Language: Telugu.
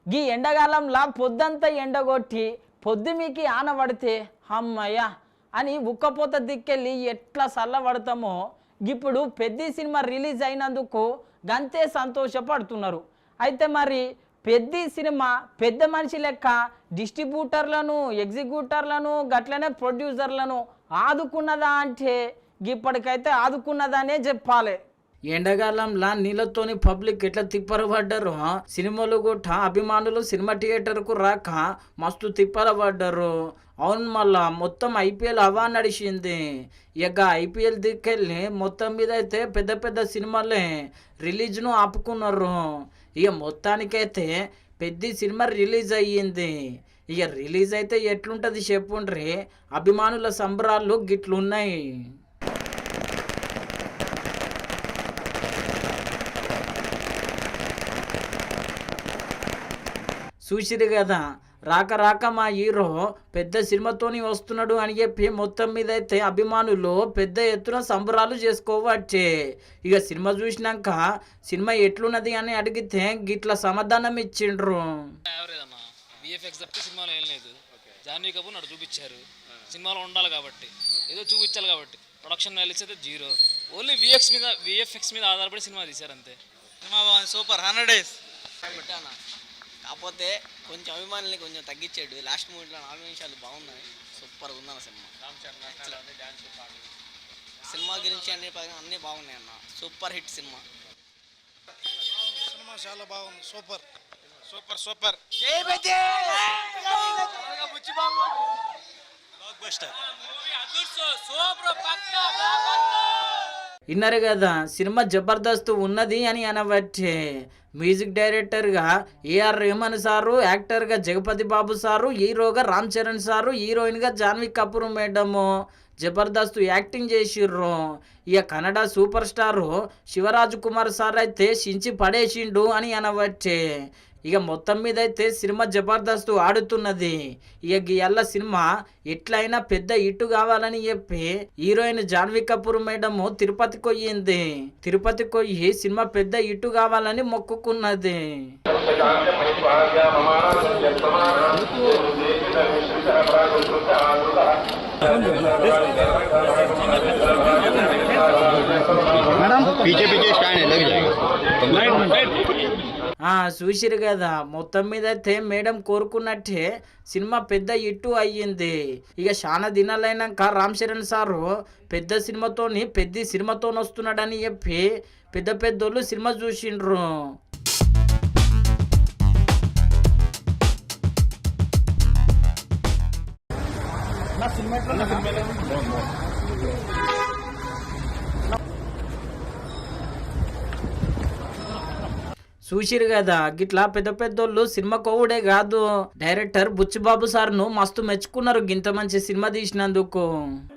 గీ ఎండగాలంలా పొద్దంతా ఎండగొట్టి పొద్దు మీకు ఆనబడితే అమ్మయ్య అని ఉక్కపోత దిక్కెళ్ళి ఎట్లా చల్లబడతామో ఇప్పుడు పెద్ద సినిమా రిలీజ్ అయినందుకు గంతే సంతోషపడుతున్నారు. అయితే మరి పెద్ద సినిమా పెద్ద మనిషి లెక్క డిస్ట్రిబ్యూటర్లను ఎగ్జిక్యూటర్లను గట్లనే ప్రొడ్యూసర్లను ఆదుకున్నదా అంటే ఇప్పటికైతే ఆదుకున్నదనే చెప్పాలి. ఎండాకాలంలా నీళ్ళతోని పబ్లిక్ ఎట్లా తిప్పరబడ్డారు. సినిమాలు కూడా అభిమానులు సినిమా థియేటర్కు రాక మస్తు తిప్పరబడ్డారు. అవును, మళ్ళా మొత్తం ఐపీఎల్ హవా నడిచింది. ఇక ఐపీఎల్ దిక్కెళ్ళి మొత్తం మీద అయితే పెద్ద పెద్ద సినిమాలే రిలీజ్ను ఆపుకున్నారు. ఇక మొత్తానికైతే పెద్ద సినిమా రిలీజ్ అయ్యింది. ఇక రిలీజ్ అయితే ఎట్లుంటుంది చెప్పుండ్రి. అభిమానుల సంబరాలు గిట్లున్నాయి. చూసిరు కదా, రాక రాక మా హీరో పెద్ద సినిమాతోని వస్తున్నాడు అని చెప్పి మొత్తం మీద అయితే అభిమానులు పెద్ద ఎత్తున సంబరాలు చేసుకోవచ్చే. ఇక సినిమా చూసినాక సినిమా ఎట్లున్నది అని అడిగితే గిట్ల సమాధానం ఇచ్చిండ్రు. సినిమాలో ఏం లేదు, జాన్వీ కపూర్ నాడు చూపించారు. సినిమాలో ఉండాలి కాబట్టి ఏదో చూపించాలి కాబట్టి ప్రొడక్షన్ వాల్యూస్ అయితే జీరో. ఓన్లీ విఎఫ్ఎక్స్ మీద ఆధారపడి సినిమా తీశారు అంతే. సినిమా బాగుంది, సూపర్ 100 days. కాకపోతే కొంచెం అభిమానుల్ని కొంచెం తగ్గించాడు. లాస్ట్ మూవీలో 4 నిమిషాలు బాగున్నాయి, సూపర్గా ఉందన్న సినిమా. సినిమా గురించి అన్నీ బాగున్నాయి అన్న, సూపర్ హిట్ సినిమా. సినిమా చాలా బాగుంది, సూపర్ సూపర్ సూపర్. విన్నారు కదా, సినిమా జబర్దస్త్ ఉన్నది అని అనవచ్చే. మ్యూజిక్ డైరెక్టర్గా ఏఆర్ రెహమాన్ సారు, యాక్టర్గా జగపతి బాబు సారు, హీరోగా రామ్ చరణ్ సారు, హీరోయిన్గా జాన్వీ కపూర్ మేడము జబర్దస్త్ యాక్టింగ్ చేసిర్రు. ఇక Kannada super star Shivaraj Kumar sir అయితే చించి పడేసిండు అని అనవచ్చే. ఇక మొత్తం మీద అయితే సినిమా జబర్దస్త్ ఆడుతున్నది. ఇక ఇవాళ సినిమా ఎట్లయినా పెద్ద హిట్ కావాలని చెప్పి హీరోయిన్ జాన్వీ కపూర్ మేడం తిరుపతికి పోయింది. తిరుపతికి పోయి సినిమా పెద్ద హిట్ కావాలని మొక్కుకున్నది. చూసిరు కదా, మొత్తం మీద అయితే మేడం కోరుకున్నట్టే సినిమా పెద్ద హిట్ అయ్యింది. ఇక చాలా దినాలైనాక రామ్ చరణ్ సారు పెద్ద సినిమాతో వస్తున్నాడని చెప్పి పెద్ద పెద్దోళ్ళు సినిమా చూసిండ్రు. చూసిరు కదా, గిట్లా పెద్ద పెద్దోళ్ళు సినిమా కోవుడే కాదు, డైరెక్టర్ బుచ్చిబాబు సార్ను మస్తు మెచ్చుకున్నారు గింత మంచి సినిమా తీసినందుకు.